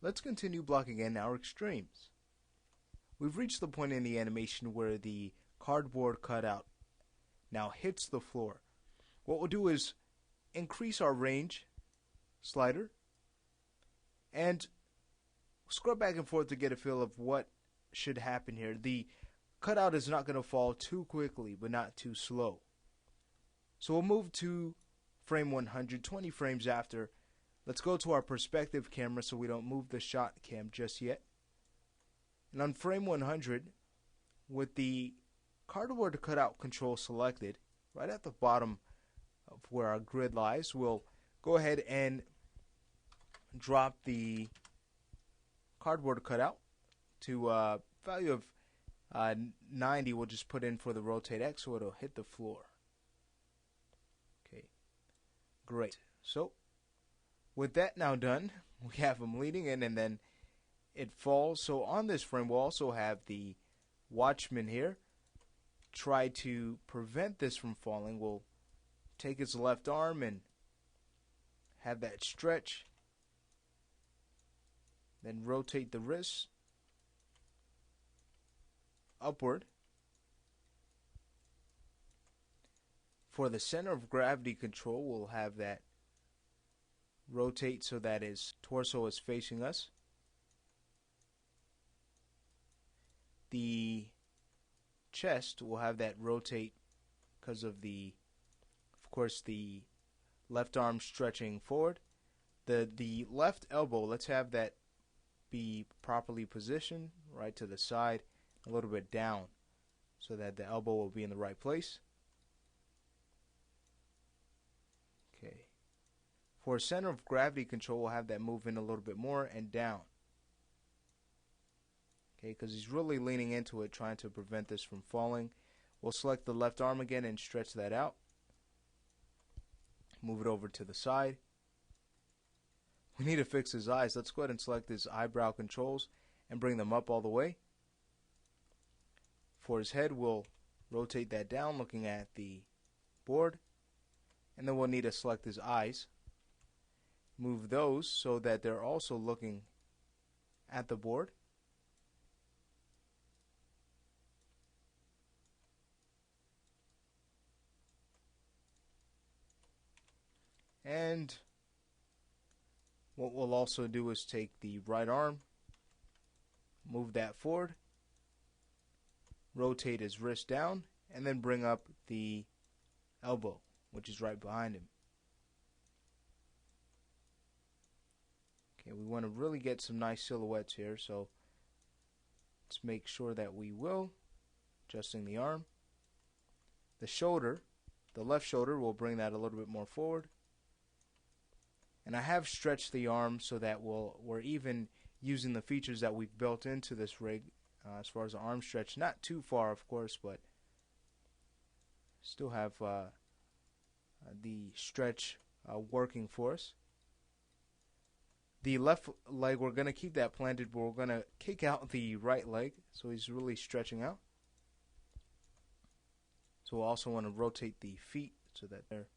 Let's continue blocking in our extremes. We've reached the point in the animation where the cardboard cutout now hits the floor. What we'll do is increase our range slider and scrub back and forth to get a feel of what should happen here. The cutout is not going to fall too quickly, but not too slow. So we'll move to frame 100, 20 frames after. Let's go to our perspective camera so we don't move the shot cam just yet. And on frame 100, with the cardboard cutout control selected, right at the bottom of where our grid lies, we'll go ahead and drop the cardboard cutout to a value of 90. We'll just put in for the rotate X so it'll hit the floor. Okay, great. So with that now done, we have them leading in and then it falls. So on this frame we'll also have the watchman here try to prevent this from falling. We'll take his left arm and have that stretch, then rotate the wrist upward. For the center of gravity control, we'll have that rotate so that his torso is facing us. The chest will have that rotate because of course, the left arm stretching forward. The left elbow, let's have that be properly positioned, right to the side, a little bit down, so that the elbow will be in the right place. Okay. For center of gravity control, we'll have that move in a little bit more and down. Okay, because he's really leaning into it, trying to prevent this from falling. We'll select the left arm again and stretch that out. Move it over to the side. We need to fix his eyes. Let's go ahead and select his eyebrow controls and bring them up all the way. For his head, we'll rotate that down looking at the board. And then we'll need to select his eyes. Move those so that they're also looking at the board. And what we'll also do is take the right arm, move that forward, rotate his wrist down, and then bring up the elbow, which is right behind him. Okay, we want to really get some nice silhouettes here, so let's make sure that we will. Adjusting the arm. The shoulder, the left shoulder, we'll bring that a little bit more forward. And I have stretched the arm so that we're even using the features that we've built into this rig as far as the arm stretch. Not too far, of course, but still have the stretch working for us. The left leg, we're going to keep that planted, but we're going to kick out the right leg, so he's really stretching out. So we'll also want to rotate the feet so that they're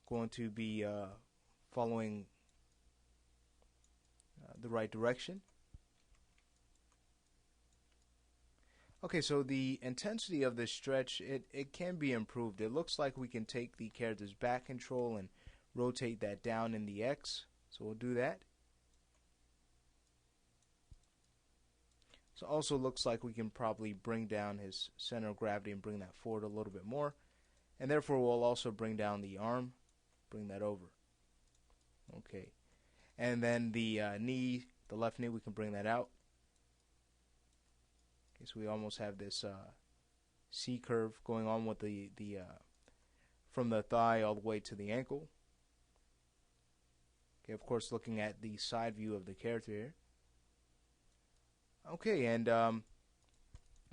going to be following the right direction. Okay, so the intensity of this stretch, it can be improved. It looks like we can take the character's back control and rotate that down in the X. So we'll do that. So also looks like we can probably bring down his center of gravity and bring that forward a little bit more. And therefore we'll also bring down the arm, bring that over. Okay. And then the knee, the left knee, we can bring that out. Okay, so we almost have this C curve going on with the from the thigh all the way to the ankle. Okay, of course looking at the side view of the character here. Okay, and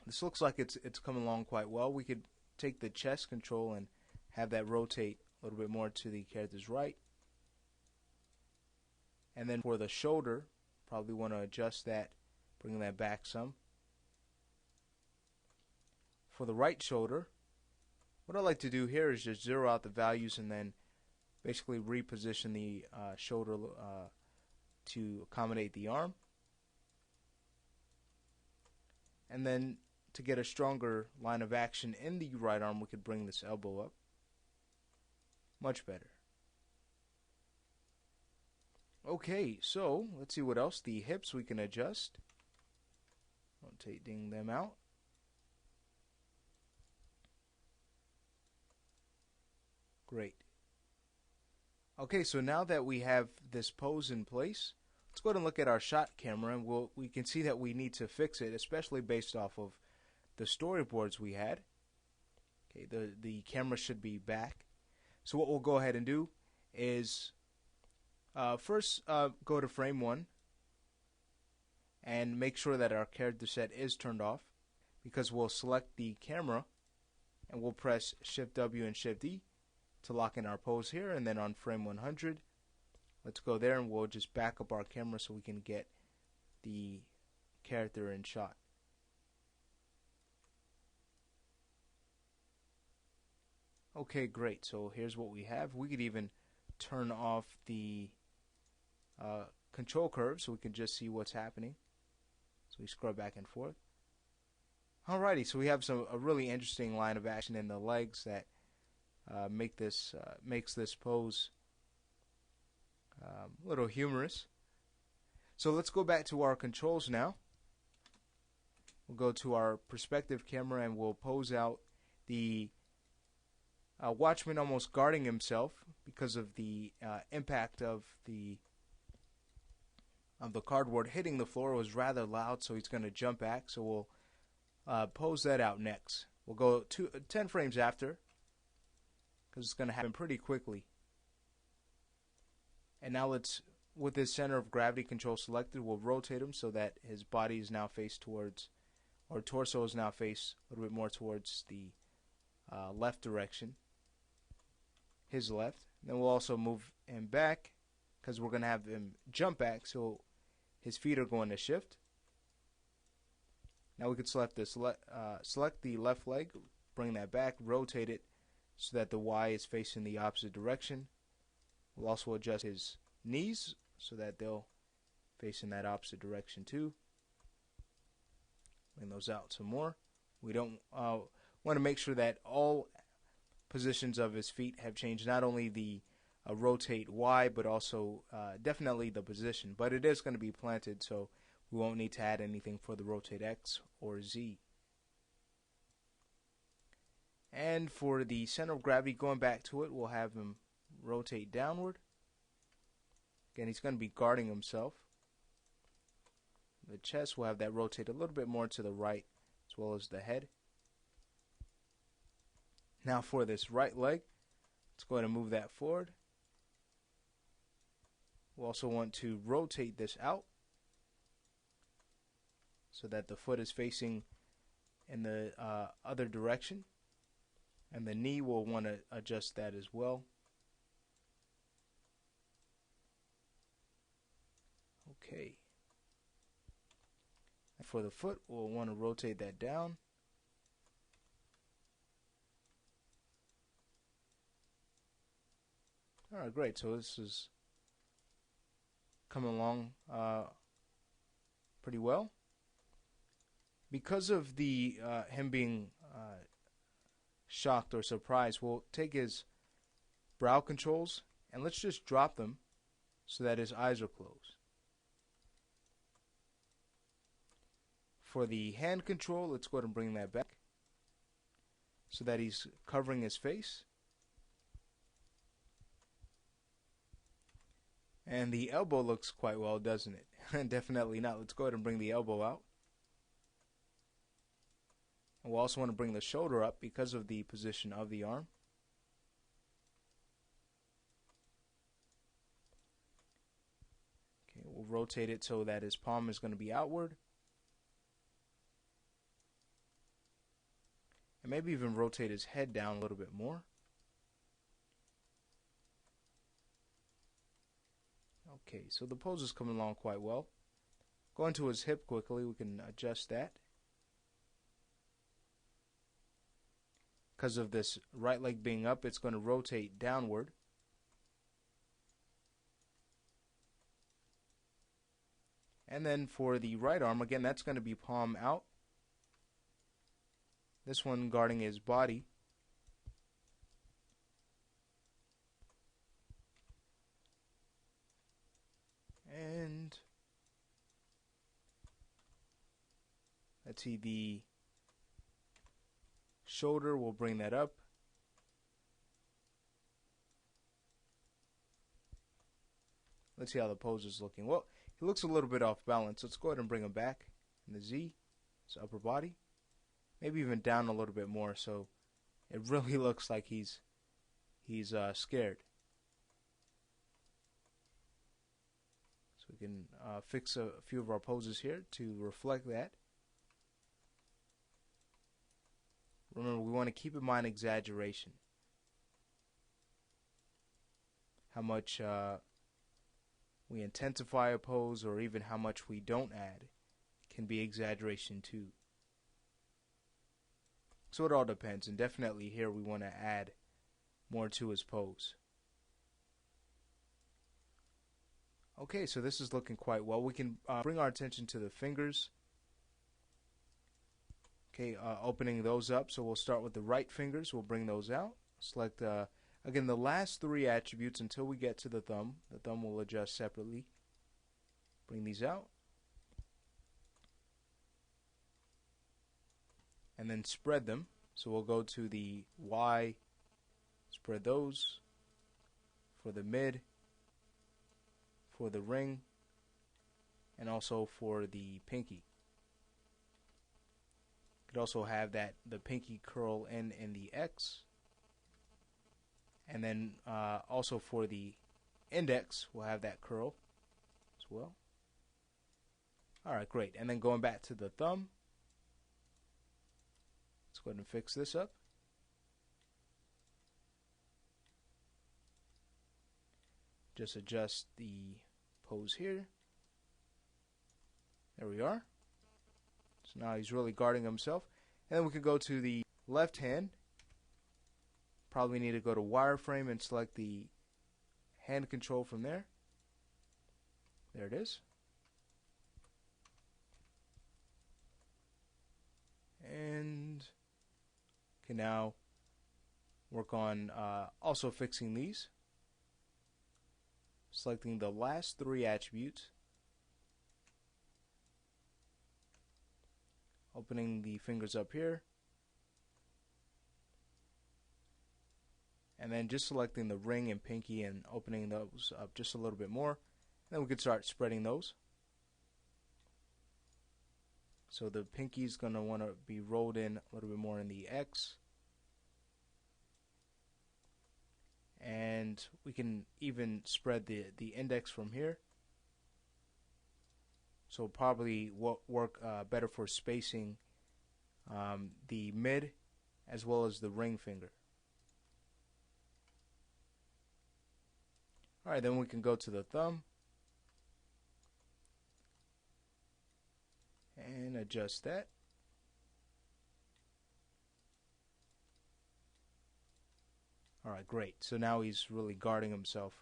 this looks like it's coming along quite well. We could take the chest control and have that rotate a little bit more to the character's right. And then for the shoulder, probably want to adjust that, bring that back some. For the right shoulder, what I like to do here is just zero out the values and then basically reposition the shoulder to accommodate the arm. And then to get a stronger line of action in the right arm, we could bring this elbow up. Much better. Okay, so let's see what else. The hips we can adjust. Rotating them out. Great. Okay, so now that we have this pose in place, let's go ahead and look at our shot camera, and we can see that we need to fix it, especially based off of the storyboards we had. Okay, the camera should be back. So what we'll go ahead and do is first go to frame 1 and make sure that our character set is turned off, because we'll select the camera and we'll press Shift W and Shift E to lock in our pose here, and then on frame 100 let's go there and we'll just back up our camera so we can get the character in shot. Okay, great. So here's what we have. We could even turn off the control curve so we can just see what's happening. So we scrub back and forth. Alrighty, so we have a really interesting line of action in the legs that makes this pose a little humorous. So let's go back to our controls now. We'll go to our perspective camera and we'll pose out the Watchman almost guarding himself because of the impact of the cardboard hitting the floor was rather loud, so he's going to jump back. So we'll pose that out next. We'll go 10 frames after, because it's going to happen pretty quickly. And now let's, with his center of gravity control selected, we'll rotate him so that his body is now faced towards, or torso is now faced a little bit more towards the left direction, his left. Then we'll also move him back, because we're going to have him jump back, so his feet are going to shift. Now we can select the left leg, bring that back, rotate it so that the Y is facing the opposite direction. We'll also adjust his knees so that they'll face in that opposite direction too. Bring those out some more. We don't want to make sure that all positions of his feet have changed, not only the rotate Y, but also definitely the position. But it is going to be planted, so we won't need to add anything for the rotate X or Z. And for the center of gravity, going back to it, we'll have him rotate downward. Again, he's going to be guarding himself. The chest, will have that rotate a little bit more to the right, as well as the head. Now for this right leg, let's go ahead and move that forward. We'll also want to rotate this out so that the foot is facing in the other direction. And the knee, will want to adjust that as well. Okay. And for the foot, we'll want to rotate that down. Alright, great. So this is coming along pretty well. Because of the him being shocked or surprised, we'll take his brow controls and let's just drop them so that his eyes are closed. For the hand control, let's go ahead and bring that back so that he's covering his face. And the elbow looks quite well, doesn't it? Definitely not. Let's go ahead and bring the elbow out. And we'll also want to bring the shoulder up because of the position of the arm. Okay, we'll rotate it so that his palm is going to be outward. And maybe even rotate his head down a little bit more. Okay, so the pose is coming along quite well. Going to his hip quickly, we can adjust that. Because of this right leg being up, it's going to rotate downward. And then for the right arm, again, that's going to be palm out. This one guarding his body. And let's see, the shoulder, we'll bring that up. Let's see how the pose is looking. Well, he looks a little bit off balance. Let's go ahead and bring him back in the Z, his upper body. Maybe even down a little bit more so it really looks like he's scared. So we can fix a few of our poses here to reflect that. Remember, we want to keep in mind exaggeration. How much we intensify a pose or even how much we don't add can be exaggeration too. So it all depends, and definitely here we want to add more to his pose. Okay, so this is looking quite well. We can bring our attention to the fingers. Okay, opening those up. So we'll start with the right fingers. We'll bring those out. Select, again, the last three attributes until we get to the thumb. The thumb will adjust separately. Bring these out. And then spread them. So we'll go to the Y, spread those, for the mid, for the ring, and also for the pinky. Could also have the pinky curl in the X. And then also for the index, we'll have that curl as well. Alright, great. And then going back to the thumb. Let's go ahead and fix this up. Just adjust the pose here. There we are. So now he's really guarding himself. And then we can go to the left hand. Probably need to go to wireframe and select the hand control from there. There it is. And can now work on also fixing these. Selecting the last three attributes. Opening the fingers up here. And then just selecting the ring and pinky and opening those up just a little bit more. Then we could start spreading those. So the pinky is going to want to be rolled in a little bit more in the X. And we can even spread the index from here. So probably work better for spacing the mid as well as the ring finger. Alright, then we can go to the thumb. And adjust that. Alright, great. So now he's really guarding himself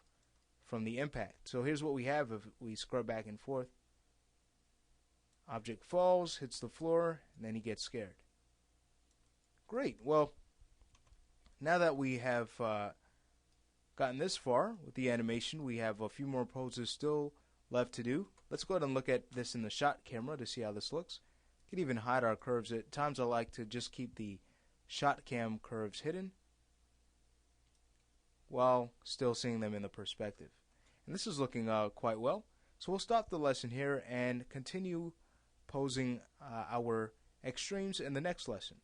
from the impact. So here's what we have if we scrub back and forth. Object falls, hits the floor, and then he gets scared. Great. Well, now that we have gotten this far with the animation, we have a few more poses still left to do. Let's go ahead and look at this in the shot camera to see how this looks. You can even hide our curves. At times I like to just keep the shot cam curves hidden while still seeing them in the perspective. And this is looking quite well. So we'll stop the lesson here and continue posing our extremes in the next lesson.